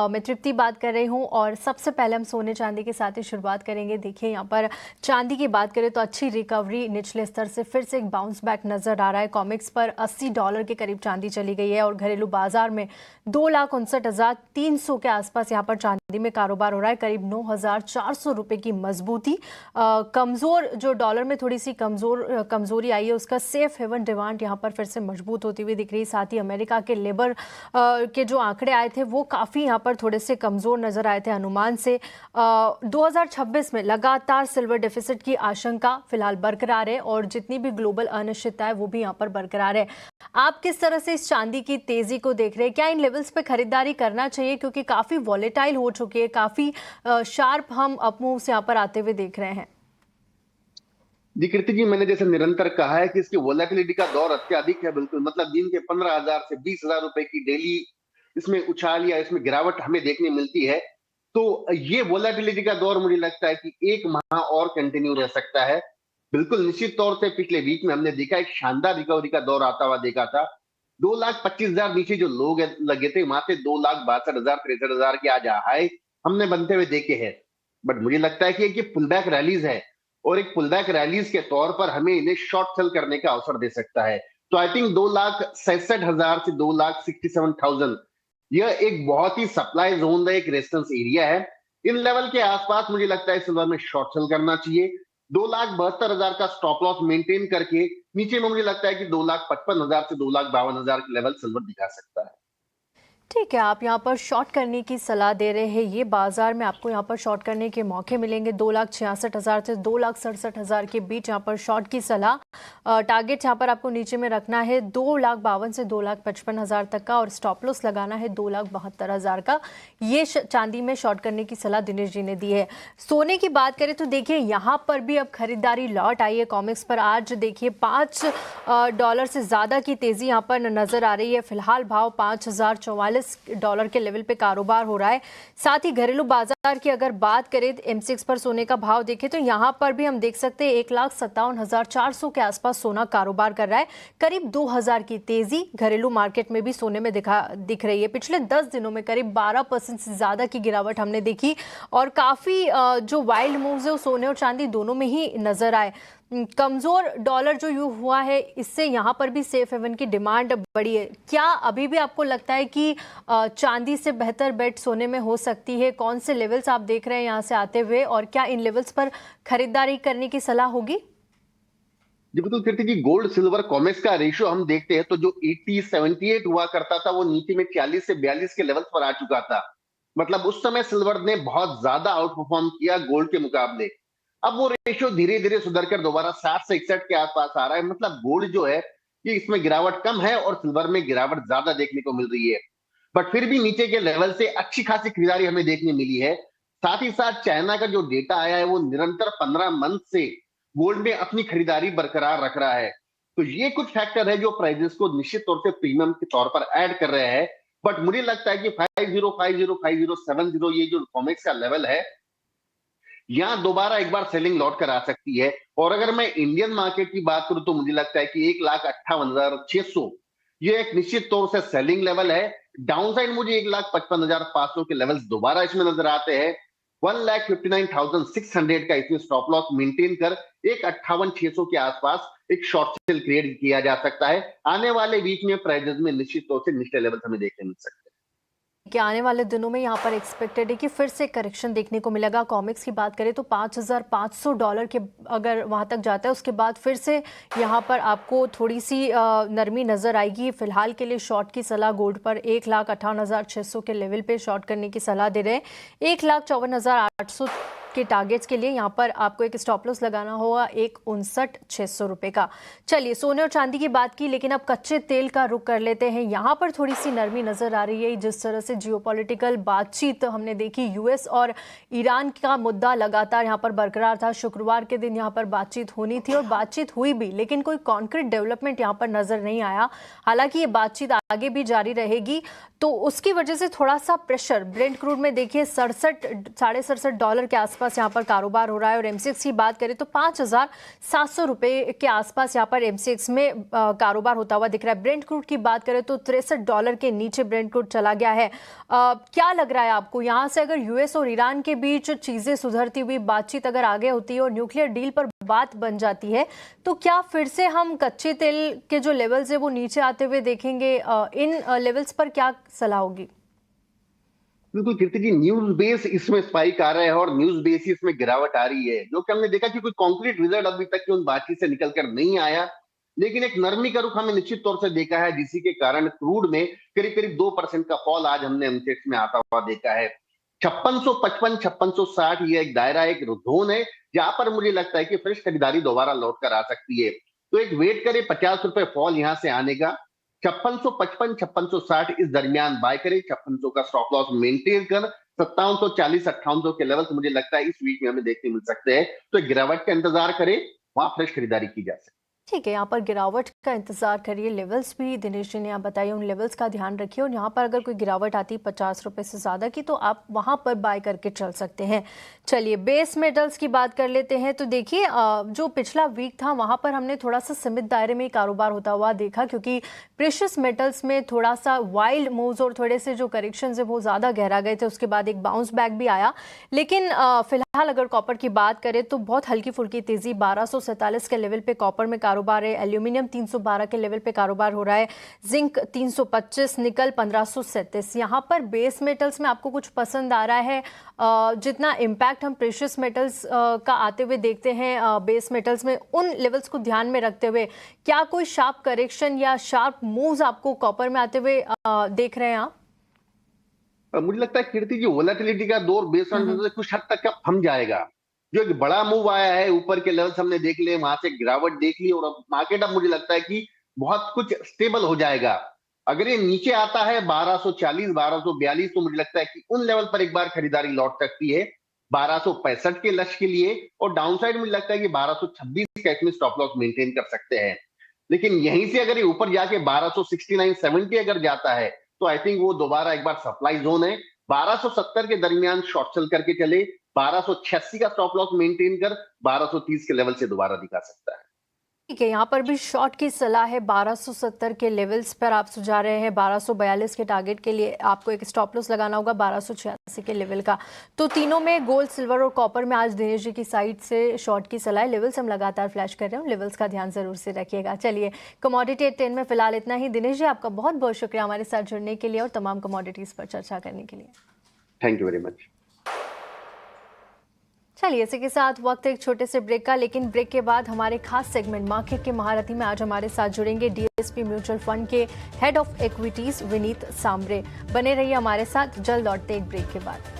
मैं तृप्ति बात कर रही हूं और सबसे पहले हम सोने चांदी के साथ ही शुरुआत करेंगे। देखिए यहाँ पर चांदी की बात करें तो अच्छी रिकवरी, निचले स्तर से फिर से एक बाउंस बैक नजर आ रहा है। कॉमिक्स पर $80 के करीब चांदी चली गई है और घरेलू बाजार में 2,59,300 के आसपास यहाँ पर चांदी में कारोबार हो रहा है। करीब 9,400 रुपए की मजबूती। कमजोर जो डॉलर में थोड़ी सी कमजोरी आई है, उसका सेफ हेवन डिमांड यहाँ पर फिर से मजबूत होती हुई दिख रही है। साथ ही अमेरिका के लेबर के जो आंकड़े आए थे वो काफी यहाँ पर थोड़े से कमजोर नजर आए थे अनुमान से। 2026 में लगातार सिल्वर डेफिसिट की आशंका फिलहाल बरकरार है और जितनी भी ग्लोबल अनिश्चितता है वो भी यहाँ पर बरकरार है। आप किस तरह से इस चांदी की तेजी को देख रहे हैं? क्या इन लेवल्स पे खरीदारी करना चाहिए, क्योंकि काफी वॉलेटाइल हो चुकी है, काफी शार्प हम अपमूव से यहाँ पर आते हुए देख रहे हैं? जी कृति जी, मैंने जैसे निरंतर कहा है कि इसकी वोलेटिलिटी का दौर अत्यधिक है। बिल्कुल मतलब दिन के 15,000 से 20,000 रुपए की डेली इसमें उछाल या इसमें गिरावट हमें देखने मिलती है। तो ये वोलेटिलिटी का दौर मुझे लगता है कि 1 माह और कंटिन्यू रह सकता है। बिल्कुल निश्चित तौर से पिछले वीक में हमने देखा एक शानदार रिकवरी का दौर आता हुआ देखा था। 2,25,000 नीचे जो लोग लगे थे वहां से 2,62,000 63,000 के आज हाई हमने बनते हुए देखे हैं। बट मुझे लगता है कि ये पुल बैक रैलीज है और एक पुल बैक रैलीज के तौर पर हमें इन्हें शॉर्ट सेल करने का अवसर दे सकता है। तो आई थिंक 2,67,000 से 2,67,000 यह एक बहुत ही सप्लाई जोन का एक रेजिस्टेंस एरिया है। इन लेवल के आसपास मुझे लगता है सिल्वर में शॉर्ट सेल करना चाहिए। 2,72,000 का स्टॉप लॉस मेंटेन करके नीचे में मुझे लगता है कि 2,55,000 से 2,52,000 के लेवल सिल्वर दिखा सकता है। ठीक है, आप यहाँ पर शॉर्ट करने की सलाह दे रहे हैं। ये बाजार में आपको यहाँ पर शॉर्ट करने के मौके मिलेंगे। 2,66,000 से 2,67,000 के बीच यहाँ पर शॉर्ट की सलाह। टारगेट यहाँ पर आपको नीचे में रखना है 2,52,000 से 2,55,000 तक का और स्टॉप लॉस लगाना है 2,72,000 का। ये चांदी में शॉर्ट करने की सलाह दिनेश जी ने दी है। सोने की बात करें तो देखिए यहाँ पर भी अब खरीदारी लौट आई है। कॉमिक्स पर आज देखिए $5 से ज़्यादा की तेज़ी यहाँ पर नज़र आ रही है। फिलहाल भाव $5,044 के लेवल पे कारोबार हो रहा है। साथ ही घरेलू बाजार की अगर बात करें M6 पर सोने का भाव देखें तो यहां पर भी हम देख सकते हैं 1,57,400 के आसपास सोना कारोबार कर रहा है। करीब 2,000 की तेजी घरेलू मार्केट में भी सोने में दिख रही है। पिछले 10 दिनों में करीब 12% से ज्यादा की गिरावट हमने देखी और काफी जो वाइल्ड मूव्स है वो सोने और चांदी दोनों में ही नजर आए। कमजोर डॉलर जो यू हुआ है इससे यहाँ पर भी सेफ हेवन की डिमांड बढ़ी है। क्या अभी भी आपको लगता है कि चांदी से बेहतर बेट सोने में हो सकती है? कौन से लेवल्स आप देख रहे हैं यहाँ से आते हुए और क्या इन लेवल्स पर खरीदारी करने की सलाह होगी? जी बिल्कुल कहते कि गोल्ड सिल्वर कॉमेक्स का रेशियो हम देखते हैं तो जो 80-78 हुआ करता था वो नीचे में 40 से 42 के लेवल पर आ चुका था। मतलब उस समय सिल्वर ने बहुत ज्यादा आउट परफॉर्म किया गोल्ड के मुकाबले। अब वो रेशियो धीरे धीरे सुधर कर दोबारा 60 से 61 के आसपास आ रहा है। मतलब गोल्ड जो है ये इसमें गिरावट कम है और सिल्वर में गिरावट ज्यादा देखने को मिल रही है। बट फिर भी नीचे के लेवल से अच्छी खासी खरीदारी हमें देखने मिली है। साथ ही साथ चाइना का जो डेटा आया है वो निरंतर 15 मंथ से गोल्ड में अपनी खरीदारी बरकरार रख रहा है। तो ये कुछ फैक्टर है जो प्राइजेस को निश्चित तौर से प्रीमियम के तौर पर ऐड कर रहे हैं। बट मुझे लगता है कि 50505070 ये जो कॉमेक्स का लेवल है यहाँ दोबारा एक बार सेलिंग लौट कर आ सकती है। और अगर मैं इंडियन मार्केट की बात करूं तो मुझे लगता है कि 1,58,600 ये एक निश्चित तौर से सेलिंग लेवल है। डाउनसाइड मुझे 1,55,500 के लेवल्स दोबारा इसमें नजर आते हैं। 1,59,600 का इसमें स्टॉप लॉस मेंटेन कर 1,58,600 के आसपास एक शॉर्ट सेल क्रिएट किया जा सकता है। आने वाले वीक में प्राइजेस में निश्चित तौर से निचले लेवल हमें देखने मिल सकते हैं। कि आने वाले दिनों में यहाँ पर एक्सपेक्टेड है कि फिर से करेक्शन देखने को मिलेगा। कॉमिक्स की बात करें तो $5,500 के अगर वहाँ तक जाता है उसके बाद फिर से यहाँ पर आपको थोड़ी सी नरमी नज़र आएगी। फिलहाल के लिए शॉर्ट की सलाह गोल्ड पर 1,58,600 के लेवल पे शॉर्ट करने की सलाह दे रहे हैं। 1,54,800 के टारगेट्स के लिए यहाँ पर आपको एक स्टॉप लॉस लगाना होगा 1,59,600 रुपए का। चलिए सोने और चांदी की बात की, लेकिन अब कच्चे तेल का रुख कर लेते हैं। यहाँ पर थोड़ी सी नरमी नजर आ रही है। जिस तरह से जियोपॉलिटिकल बातचीत हमने देखी, यूएस और ईरान का मुद्दा लगातार यहाँ पर बरकरार था। शुक्रवार के दिन यहाँ पर बातचीत होनी थी और बातचीत हुई भी, लेकिन कोई कॉन्क्रीट डेवलपमेंट यहाँ पर नजर नहीं आया। हालांकि ये बातचीत आगे भी जारी रहेगी तो उसकी वजह से थोड़ा सा प्रेशर ब्रेंट क्रूड में देखिए $67 के आसपास आसपास यहाँ पर कारोबार हो रहा है और एमसीएक्स की बात करें तो 5,700 रुपये के आसपास यहाँ पर एमसीएक्स में कारोबार होता हुआ दिख रहा है। ब्रेंट क्रूड की बात करें तो $63 के नीचे ब्रेंट क्रूड चला गया है। क्या लग रहा है आपको, यहाँ से अगर यूएस और ईरान के बीच चीजें सुधरती हुई बातचीत अगर आगे होती है और न्यूक्लियर डील पर बात बन जाती है तो क्या फिर से हम कच्चे तेल के जो लेवल्स है वो नीचे आते हुए देखेंगे? इन लेवल्स पर क्या सलाह होगी? बिल्कुल कीर्ति जी, न्यूज बेस इसमें स्पाइक आ रहा है और न्यूज बेस ही इसमें गिरावट आ रही है, जो कि हमने देखा कि कोई कॉन्क्रीट रिजल्ट अभी तक की उन बातचीत से निकलकर नहीं आया। लेकिन एक नरमी का रुख हमने निश्चित तौर से देखा है, जिसी के कारण क्रूड में करीब करीब 2% का फॉल आज हमने एमसीएक्स में आता हुआ देखा है। 5655 5660 ये एक दायरा, एक जोन है जहां पर मुझे लगता है कि फ्रेश खरीदारी दोबारा लौट कर आ सकती है। तो एक वेट करे 50 रुपए फॉल यहां से आने का, 5655 5660 इस दरमियान बाय करें, 5600 का स्टॉप लॉस मेंटेन कर 5740 5800 के लेवल मुझे लगता है इस वीक में हमें देखने मिल सकते हैं। तो गिरावट का इंतजार करें, वहां फ्रेश खरीदारी की जा सकती है। ठीक है, यहाँ पर गिरावट का इंतजार करिए। लेवल्स भी दिनेश जी ने आप बताइए, उन लेवल्स का ध्यान रखिए और यहाँ पर अगर कोई गिरावट आती है 50 रुपए से ज़्यादा की तो आप वहाँ पर बाय करके चल सकते हैं। चलिए बेस मेटल्स की बात कर लेते हैं। तो देखिए जो पिछला वीक था वहाँ पर हमने थोड़ा सा सीमित दायरे में कारोबार होता हुआ देखा, क्योंकि प्रेशियस मेटल्स में थोड़ा सा वाइल्ड मूव्स और थोड़े से जो करेक्शन है वो ज़्यादा गहरा गए थे, उसके बाद एक बाउंस बैक भी आया। लेकिन फिलहाल अगर कॉपर की बात करें तो बहुत हल्की फुल्की तेज़ी, 1247 के लेवल पे कॉपर में कारोबार है। एल्यूमिनियम 312 के लेवल पे कारोबार हो रहा है। जिंक 325, निकल 1537। यहाँ पर बेस मेटल्स में आपको कुछ पसंद आ रहा है? जितना इम्पैक्ट हम प्रेशियस मेटल्स का आते हुए देखते हैं बेस मेटल्स में, उन लेवल्स को ध्यान में रखते हुए क्या कोई शार्प करेक्शन या शार्प मूव्स आपको कॉपर में आते हुए देख रहे हैं आप? मुझे लगता है कीर्ति जी, वोलेटिलिटी का दौर बेस ऑन कुछ हद तक थम जाएगा। जो एक बड़ा मूव आया है, ऊपर के लेवल्स हमने देख लिए, वहां से गिरावट देख ली और अब मार्केट अब मुझे लगता है कि बहुत कुछ स्टेबल हो जाएगा। अगर ये नीचे आता है 1240 1242 तो मुझे लगता है कि उन लेवल पर एक बार खरीदारी लौट सकती है 1265 के लक्ष्य के लिए, और डाउनसाइड मुझे लगता है कि 1226 का इसमें स्टॉप लॉस मेंटेन कर सकते हैं। लेकिन यहीं से अगर ये ऊपर जाके 1269 70 अगर जाता है तो आई थिंक वो दोबारा एक बार सप्लाई जोन है। 1270 के दरमियान शॉर्ट सेल करके चले, 1286 का स्टॉप लॉस मेंटेन कर 1230 के लेवल से दोबारा दिखा सकता है। ठीक है, यहाँ पर भी शॉर्ट की सलाह है। 1270 के लेवल्स पर आप सुझा रहे हैं। 1242 के टारगेट के लिए आपको एक स्टॉप लॉस लगाना होगा 1286 के लेवल का। तो तीनों में गोल्ड, सिल्वर और कॉपर में आज दिनेश जी की साइड से शॉर्ट की सलाह है। लेवल्स हम लगातार फ्लैश कर रहे हैं, लेवल्स का ध्यान जरूर से रखिएगा। चलिए कमोडिटी 10 में फिलहाल इतना ही। दिनेश जी आपका बहुत बहुत शुक्रिया हमारे साथ जुड़ने के लिए और तमाम कमोडिटीज पर चर्चा करने के लिए। Thank you very much. चलिए इसी के साथ वक्त एक छोटे से ब्रेक का, लेकिन ब्रेक के बाद हमारे खास सेगमेंट मार्केट के महारथी में आज हमारे साथ जुड़ेंगे डीएसपी म्यूचुअल फंड के head of equities Vineet Sambare. बने रहिए हमारे साथ, जल्द लौटते एक ब्रेक के बाद।